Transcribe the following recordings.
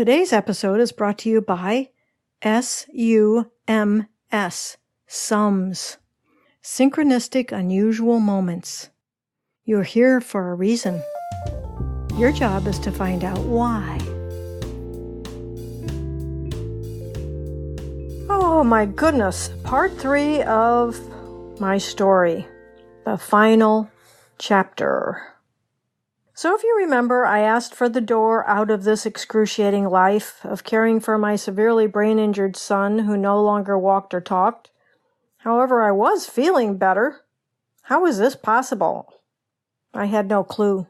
Today's episode is brought to you by SUMS, SUMS, Synchronistic Unusual Moments. You're here for a reason. Your job is to find out why. Oh my goodness, part 3 of my story, the final chapter. So if you remember, I asked for the door out of this excruciating life of caring for my severely brain-injured son who no longer walked or talked. However, I was feeling better. How was this possible? I had no clue.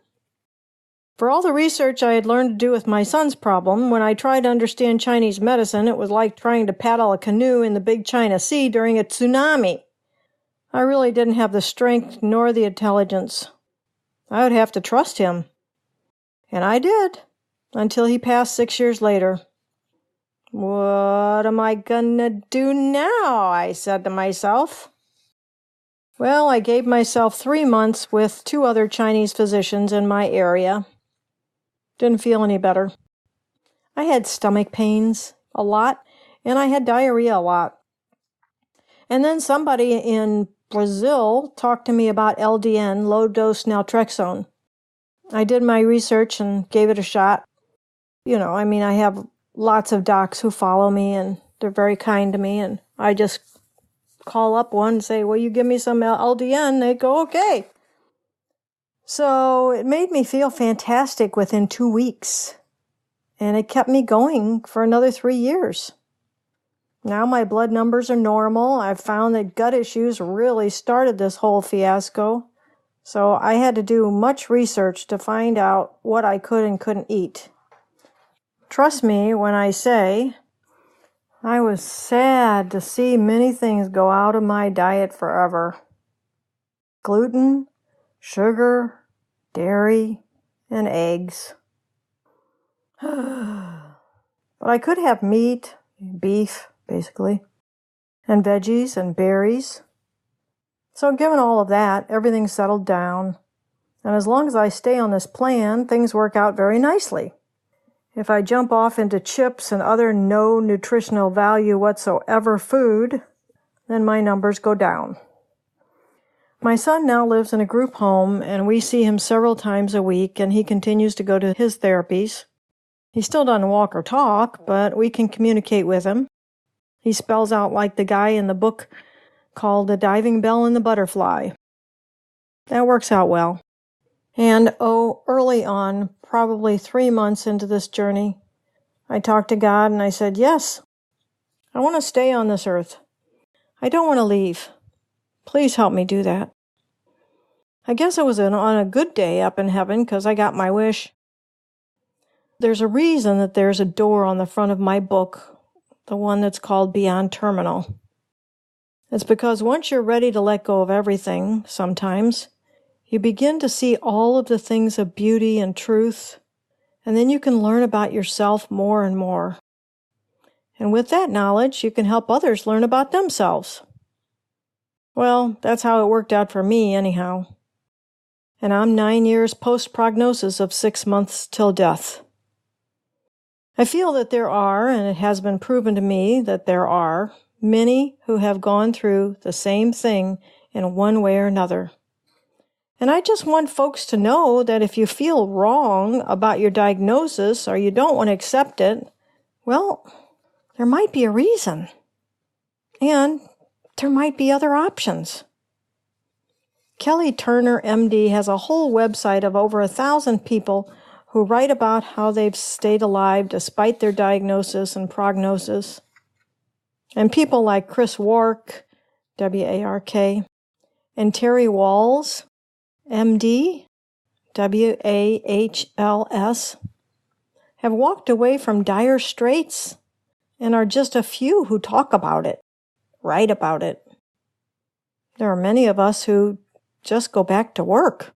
For all the research I had learned to do with my son's problem, when I tried to understand Chinese medicine, it was like trying to paddle a canoe in the big China Sea during a tsunami. I really didn't have the strength nor the intelligence. I would have to trust him. And I did, until he passed 6 years later. What am I gonna do now? I said to myself. Well, I gave myself 3 months with 2 other Chinese physicians in my area. Didn't feel any better. I had stomach pains a lot, and I had diarrhea a lot. And then somebody in Brazil talked to me about LDN, low-dose naltrexone. I did my research and gave it a shot. I have lots of docs who follow me, and they're very kind to me, and I just call up one and say, will you give me some LDN? They go, okay. So it made me feel fantastic within 2 weeks, and it kept me going for another 3 years. Now my blood numbers are normal. I've found that gut issues really started this whole fiasco. So I had to do much research to find out what I could and couldn't eat. Trust me when I say I was sad to see many things go out of my diet forever. Gluten, sugar, dairy, and eggs. But I could have meat, beef, basically, and veggies and berries. So given all of that, everything settled down. And as long as I stay on this plan, things work out very nicely. If I jump off into chips and other no nutritional value whatsoever food, then my numbers go down. My son now lives in a group home, and we see him several times a week, and he continues to go to his therapies. He still doesn't walk or talk, but we can communicate with him. He spells out like the guy in the book called The Diving Bell and the Butterfly. That works out well. And early on, probably 3 months into this journey, I talked to God and I said, yes, I want to stay on this earth. I don't want to leave. Please help me do that. I guess it was on a good day up in heaven because I got my wish. There's a reason that there's a door on the front of my book, the one that's called Beyond Terminal. It's because once you're ready to let go of everything, sometimes, you begin to see all of the things of beauty and truth, and then you can learn about yourself more and more. And with that knowledge, you can help others learn about themselves. Well, that's how it worked out for me, anyhow. And I'm 9 years post-prognosis of 6 months till death. I feel that there are, and it has been proven to me that there are, many who have gone through the same thing in one way or another. And I just want folks to know that if you feel wrong about your diagnosis or you don't want to accept it, well, there might be a reason. And there might be other options. Kelly Turner, MD, has a whole website of over 1,000 people who write about how they've stayed alive despite their diagnosis and prognosis. And people like Chris Wark, W-A-R-K, and Terry Walls, MD, W-A-H-L-S, have walked away from dire straits and are just a few who talk about it, write about it. There are many of us who just go back to work.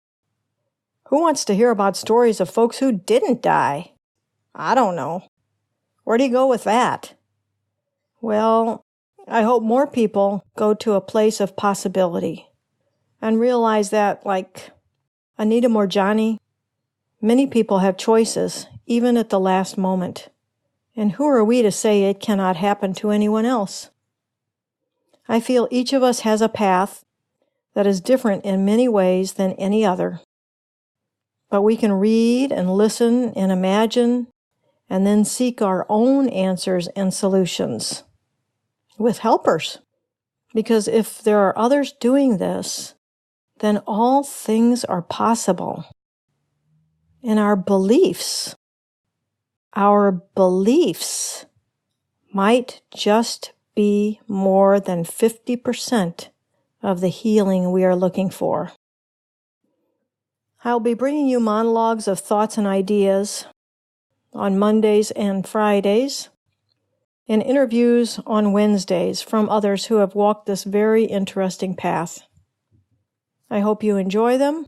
Who wants to hear about stories of folks who didn't die? I don't know. Where do you go with that? Well, I hope more people go to a place of possibility and realize that, like Anita Moorjani, many people have choices, even at the last moment. And who are we to say it cannot happen to anyone else? I feel each of us has a path that is different in many ways than any other. But we can read and listen and imagine and then seek our own answers and solutions with helpers. Because if there are others doing this, then all things are possible. And our beliefs might just be more than 50% of the healing we are looking for. I'll be bringing you monologues of thoughts and ideas on Mondays and Fridays, and interviews on Wednesdays from others who have walked this very interesting path. I hope you enjoy them.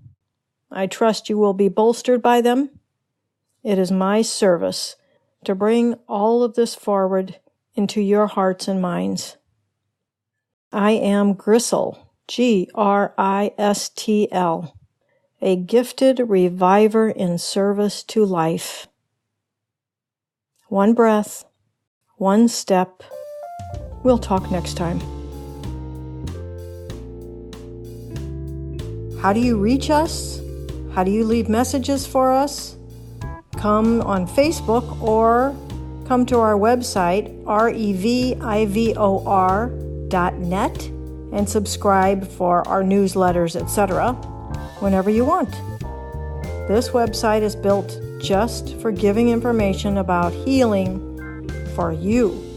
I trust you will be bolstered by them. It is my service to bring all of this forward into your hearts and minds. I am Gristl, Gristl, a gifted reviver in service to life. One breath, one step. We'll talk next time. How do you reach us? How do you leave messages for us? Come on Facebook or come to our website, revivor.net, and subscribe for our newsletters, etc., whenever you want. This website is built just for giving information about healing for you.